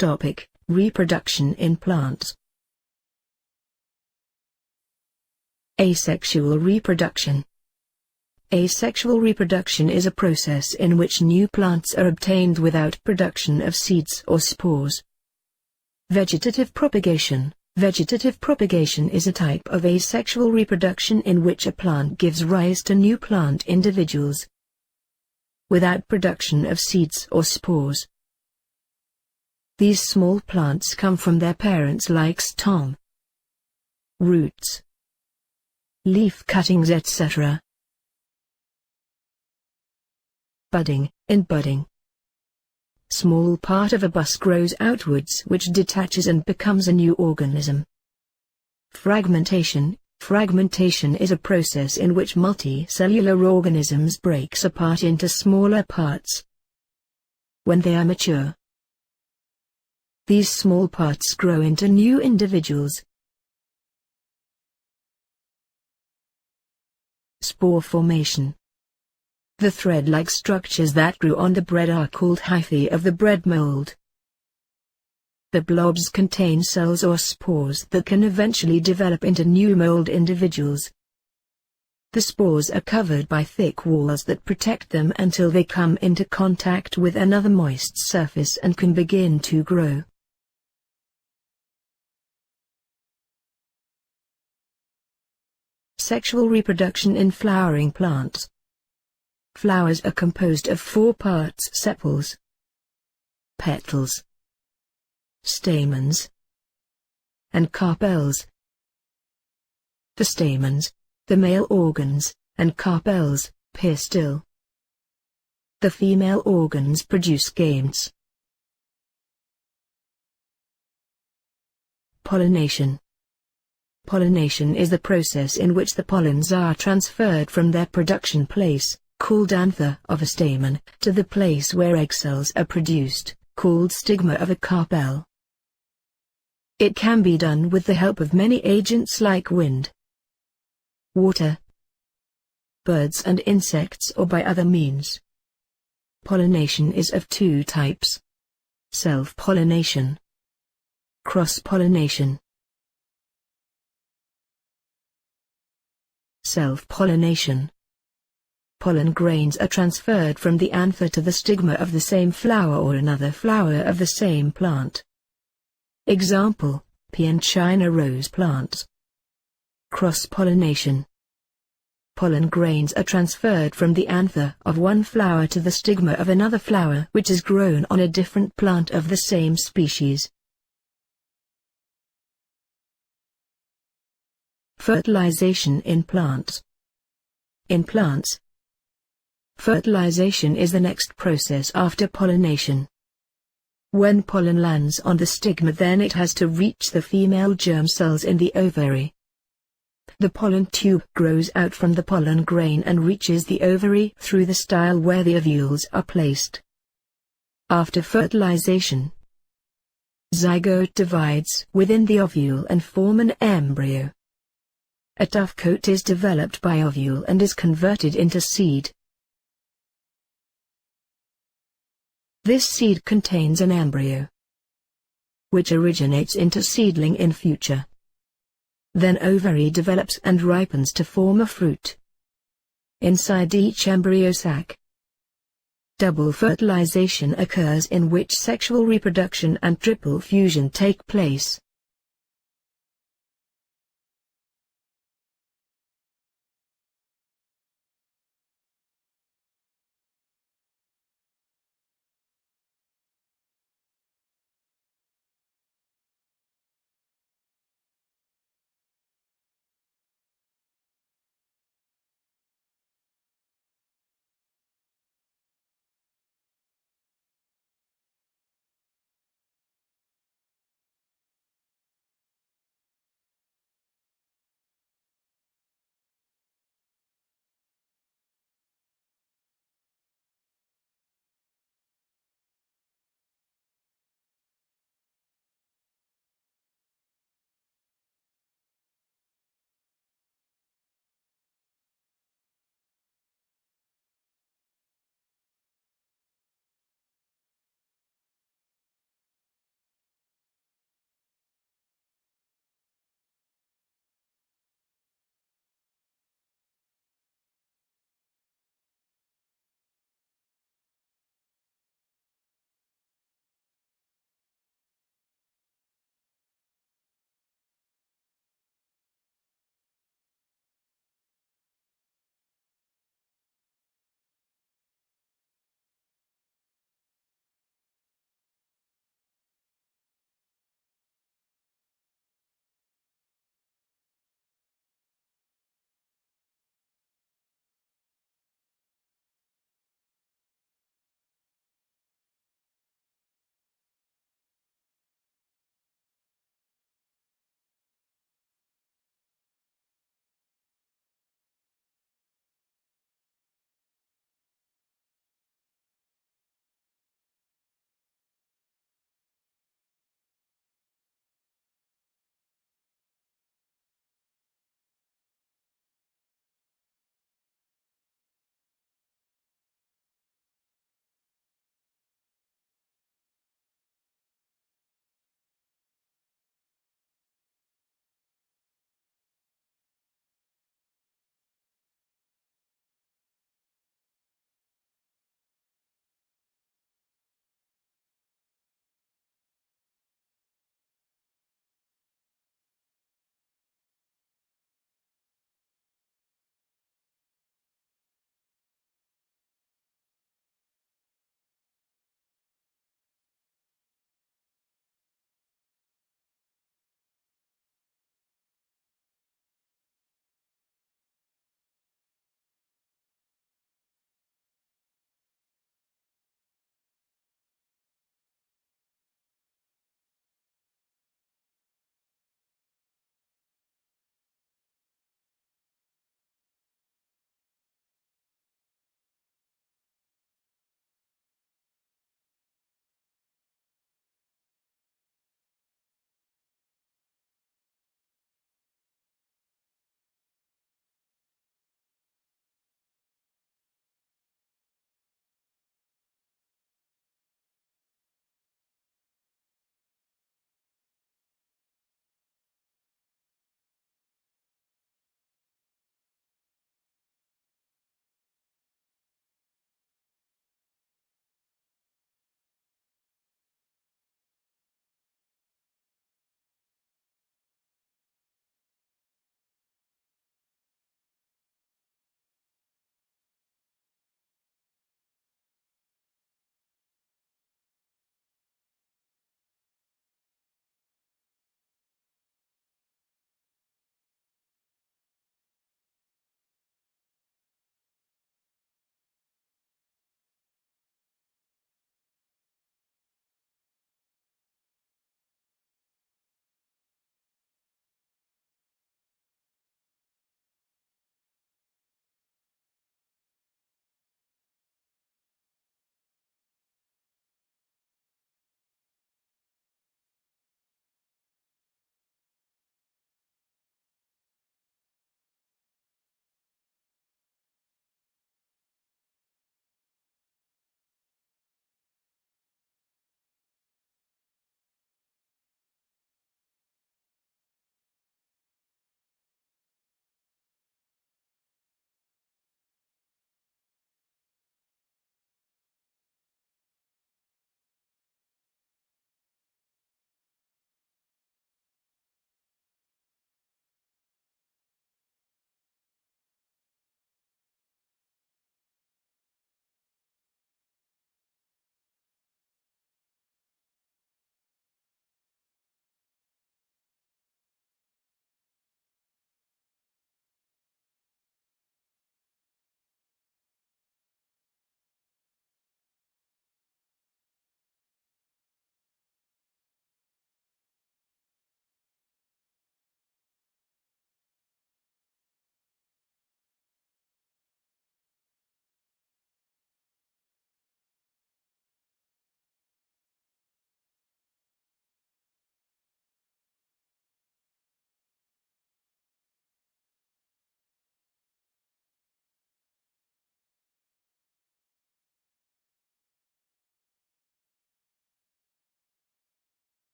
Topic: Reproduction in plants. Asexual reproduction. Asexual reproduction is a process in which new plants are obtained without production of seeds or spores. Vegetative propagation. Vegetative propagation is a type of asexual reproduction in which a plant gives rise to new plant individuals without production of seeds or spores. These small plants come from their parents like stem, roots, leaf cuttings, etc. Budding. In budding, small part of a bus grows outwards which detaches and becomes a new organism. Fragmentation. Fragmentation is a process in which multicellular organisms breaks apart into smaller parts when they are mature. These small parts grow into new individuals. Spore formation. The thread-like structures that grew on the bread are called hyphae of the bread mould. The blobs contain cells or spores that can eventually develop into new mould individuals. The spores are covered by thick walls that protect them until they come into contact with another moist surface and can begin to grow. Sexual reproduction in flowering plants. Flowers are composed of 4 parts: sepals, petals, stamens, and carpels. The stamens, the male organs, and carpels, pistil. The female organs produce gametes. Pollination. Pollination is the process in which the pollens are transferred from their production place, called anther of a stamen, to the place where egg cells are produced, called stigma of a carpel. It can be done with the help of many agents like wind, water, birds and insects, or by other means. Pollination is of 2 types: self-pollination, cross-pollination. Self-pollination. Pollen grains are transferred from the anther to the stigma of the same flower or another flower of the same plant. Example: pea and China rose plants. Cross-pollination. Pollen grains are transferred from the anther of one flower to the stigma of another flower which is grown on a different plant of the same species. Fertilization in plants. In plants, fertilization is the next process after pollination. When pollen lands on the stigma, then it has to reach the female germ cells in the ovary. The pollen tube grows out from the pollen grain and reaches the ovary through the style where the ovules are placed. After fertilization, zygote divides within the ovule and form an embryo. A tough coat is developed by ovule and is converted into seed. This seed contains an embryo, which originates into seedling in future. Then ovary develops and ripens to form a fruit. Inside each embryo sac, double fertilization occurs in which sexual reproduction and triple fusion take place.